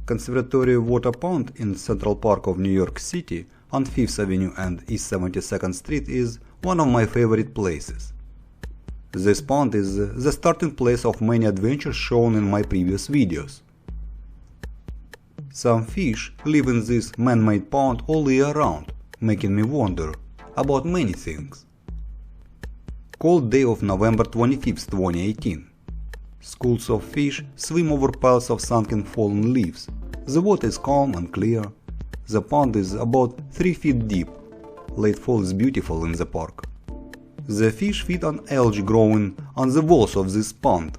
Conservatory Water Pond in Central Park of New York City on 5th Avenue and East 72nd Street is one of my favorite places. This pond is the starting place of many adventures shown in my previous videos. Some fish live in this man-made pond all year round, making me wonder about many things. Cold day of November 25, 2018. Schools of fish swim over piles of sunken fallen leaves. The water is calm and clear. The pond is about 3 feet deep. Late fall is beautiful in the park. The fish feed on algae growing on the walls of this pond.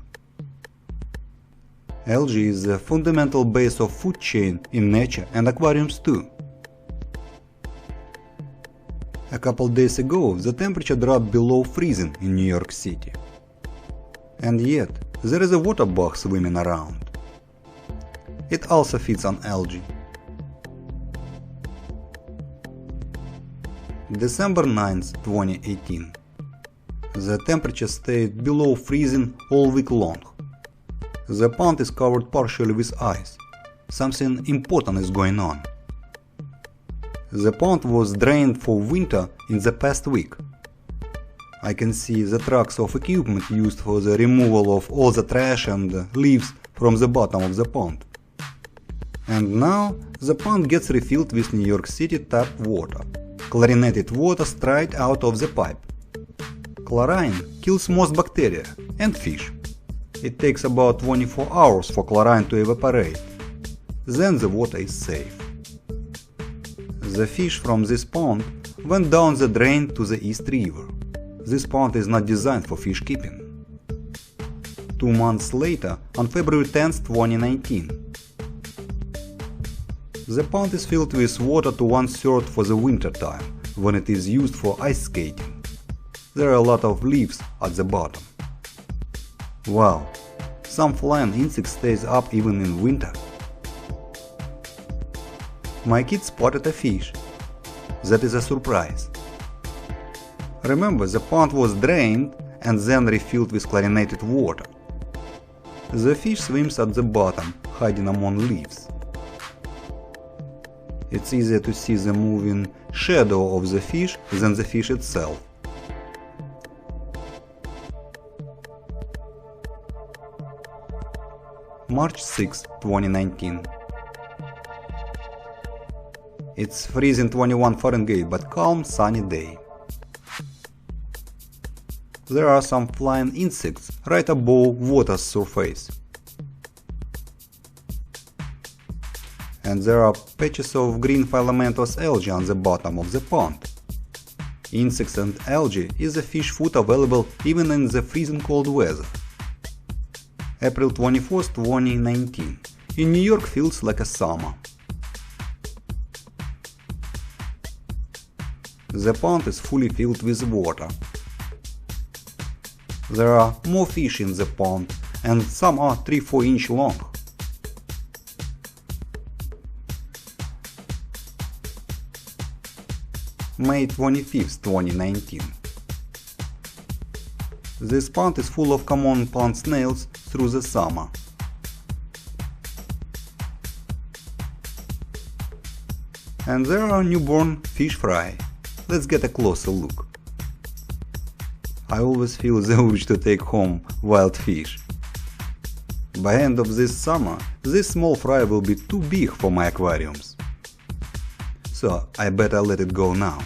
Algae is the fundamental base of food chain in nature and aquariums too. A couple days ago the temperature dropped below freezing in New York City. And yet there is a water bug swimming around. It also feeds on algae. December 9, 2018. The temperature stayed below freezing all week long. The pond is covered partially with ice. Something important is going on. The pond was drained for winter in the past week. I can see the trucks of equipment used for the removal of all the trash and leaves from the bottom of the pond. And now the pond gets refilled with New York City tap water, chlorinated water straight out of the pipe. Chlorine kills most bacteria and fish. It takes about 24 hours for chlorine to evaporate. Then the water is safe. The fish from this pond went down the drain to the East River. This pond is not designed for fish keeping. 2 months later, on February 10, 2019. The pond is filled with water to 1/3 for the winter time, when it is used for ice skating. There are a lot of leaves at the bottom. Wow, some flying insect stays up even in winter. My kids spotted a fish. That is a surprise. Remember, the pond was drained and then refilled with chlorinated water. The fish swims at the bottom, hiding among leaves. It's easier to see the moving shadow of the fish than the fish itself. March 6, 2019. It's freezing 21 Fahrenheit but calm sunny day. There are some flying insects right above water's surface. And there are patches of green filamentous algae on the bottom of the pond. Insects and algae is a fish food available even in the freezing cold weather. April 24, 2019. In New York feels like a summer. The pond is fully filled with water. There are more fish in the pond, and some are 3-4 inch long. May 25, 2019. This pond is full of common pond snails through the summer. And there are newborn fish fry. Let's get a closer look. I always feel the urge to take home wild fish. By end of this summer, this small fry will be too big for my aquariums. So I better let it go now.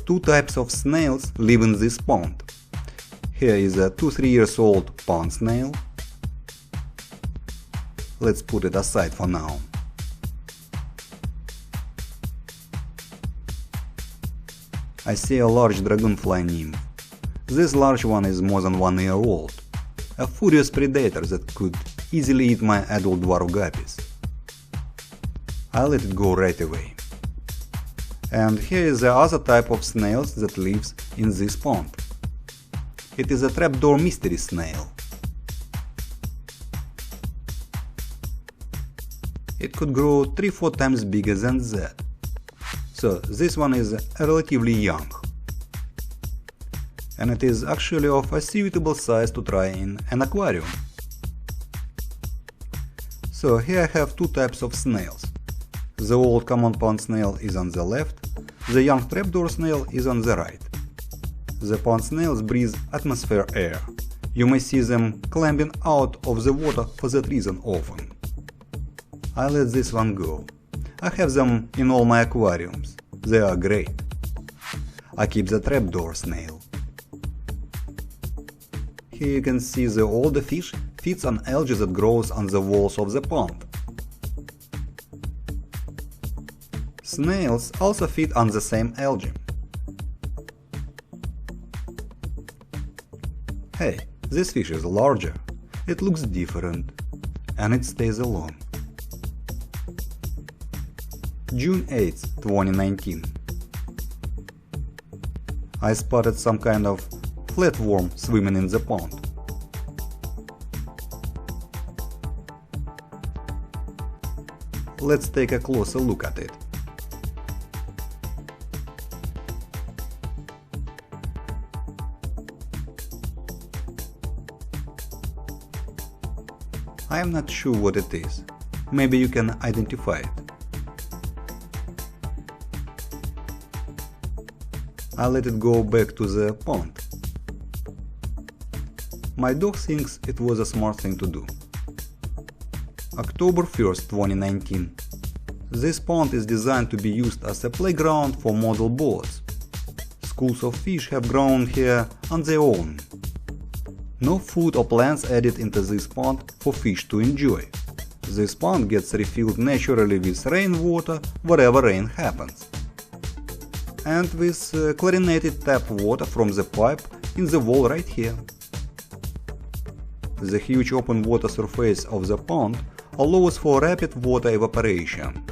2 types of snails live in this pond. Here is a 2-3 years old pond snail. Let's put it aside for now. I see a large dragonfly nymph. This large one is more than 1 year old. A furious predator that could easily eat my adult dwarf guppies. I let it go right away. And here is the other type of snails that lives in this pond. It is a trapdoor mystery snail. It could grow 3-4 times bigger than that. So this one is relatively young. And it is actually of a suitable size to try in an aquarium. So here I have two types of snails. The old common pond snail is on the left, the young trapdoor snail is on the right. The pond snails breathe atmosphere air. You may see them climbing out of the water for that reason often. I let this one go. I have them in all my aquariums. They are great. I keep the trapdoor snail. Here you can see the older fish feeds on algae that grows on the walls of the pond. Snails also feed on the same algae. Hey, this fish is larger, it looks different, and it stays alone. June 8, 2019. I spotted some kind of flatworm swimming in the pond. Let's take a closer look at it. I am not sure what it is. Maybe you can identify it. I let it go back to the pond. My dog thinks it was a smart thing to do. October 1st, 2019. This pond is designed to be used as a playground for model boats. Schools of fish have grown here on their own. No food or plants added into this pond for fish to enjoy. This pond gets refilled naturally with rainwater wherever rain happens. And with chlorinated tap water from the pipe in the wall right here. The huge open water surface of the pond allows for rapid water evaporation.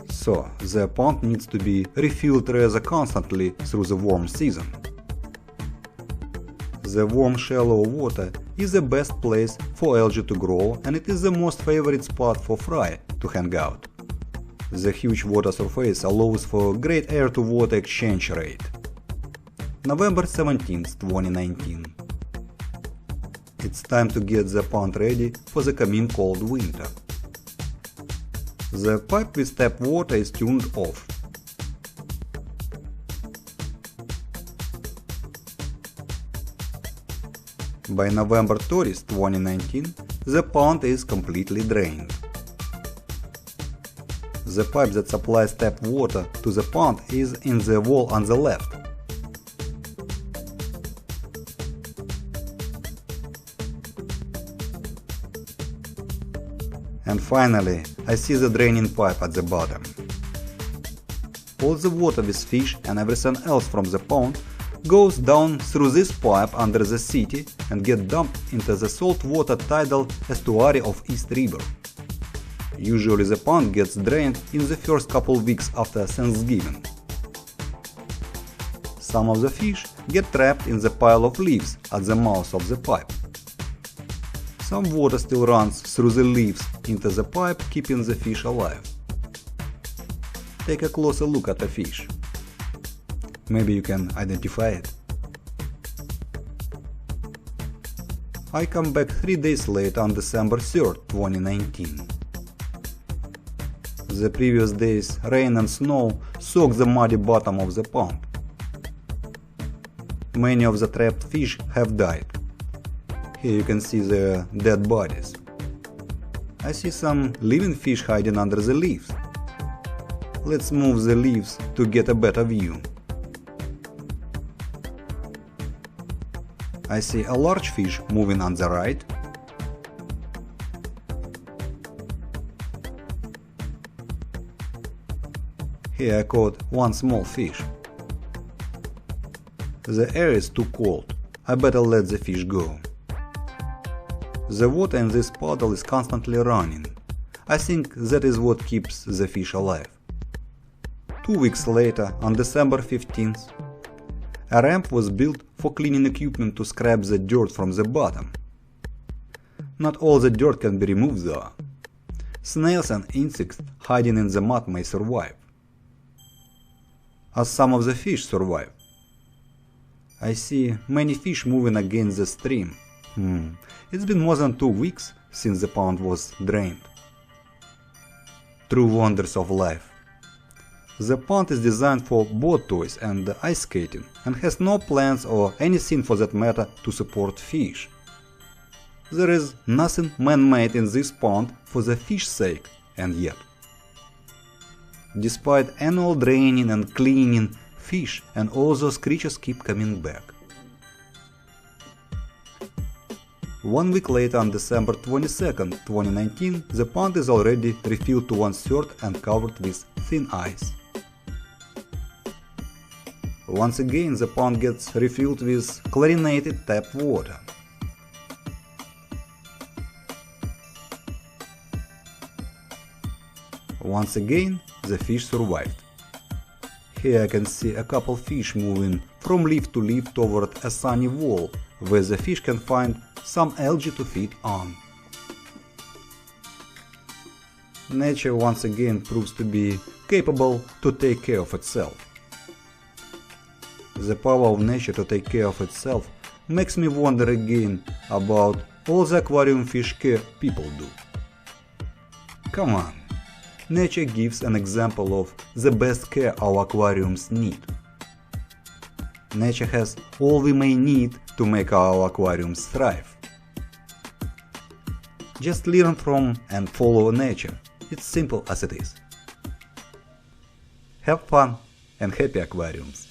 So the pond needs to be refilled rather constantly through the warm season. The warm shallow water is the best place for algae to grow, and it is the most favorite spot for fry to hang out. The huge water surface allows for great air-to-water exchange rate. November 17, 2019. It's time to get the pond ready for the coming cold winter. The pipe with tap water is turned off. By November 30, 2019, the pond is completely drained. The pipe that supplies tap water to the pond is in the wall on the left. And finally, I see the draining pipe at the bottom. All the water with fish and everything else from the pond goes down through this pipe under the city and get dumped into the saltwater tidal estuary of East River. Usually the pond gets drained in the first couple weeks after Thanksgiving. Some of the fish get trapped in the pile of leaves at the mouth of the pipe. Some water still runs through the leaves into the pipe, keeping the fish alive. Take a closer look at the fish. Maybe you can identify it. I come back 3 days later on December 3rd, 2019. The previous day's rain and snow soaked the muddy bottom of the pond. Many of the trapped fish have died. Here you can see their dead bodies. I see some living fish hiding under the leaves. Let's move the leaves to get a better view. I see a large fish moving on the right. Here I caught one small fish. The air is too cold. I better let the fish go. The water in this puddle is constantly running. I think that is what keeps the fish alive. 2 weeks later, on December 15th, a ramp was built for cleaning equipment to scrape the dirt from the bottom. Not all the dirt can be removed though. Snails and insects hiding in the mud may survive. As some of the fish survive. I see many fish moving against the stream. It's been more than 2 weeks since the pond was drained. True wonders of life. The pond is designed for boat toys and ice skating and has no plants or anything for that matter to support fish. There is nothing man-made in this pond for the fish's sake, and yet, despite annual draining and cleaning, fish and all those creatures keep coming back. 1 week later, on December 22nd, 2019, the pond is already refilled to 1/3 and covered with thin ice. Once again, the pond gets refilled with chlorinated tap water. Once again, the fish survived. Here I can see a couple fish moving from leaf to leaf toward a sunny wall, where the fish can find some algae to feed on. Nature once again proves to be capable to take care of itself. The power of nature to take care of itself makes me wonder again about all the aquarium fish care people do. Come on, nature gives an example of the best care our aquariums need. Nature has all we may need to make our aquariums thrive. Just learn from and follow nature. It's simple as it is. Have fun and happy aquariums!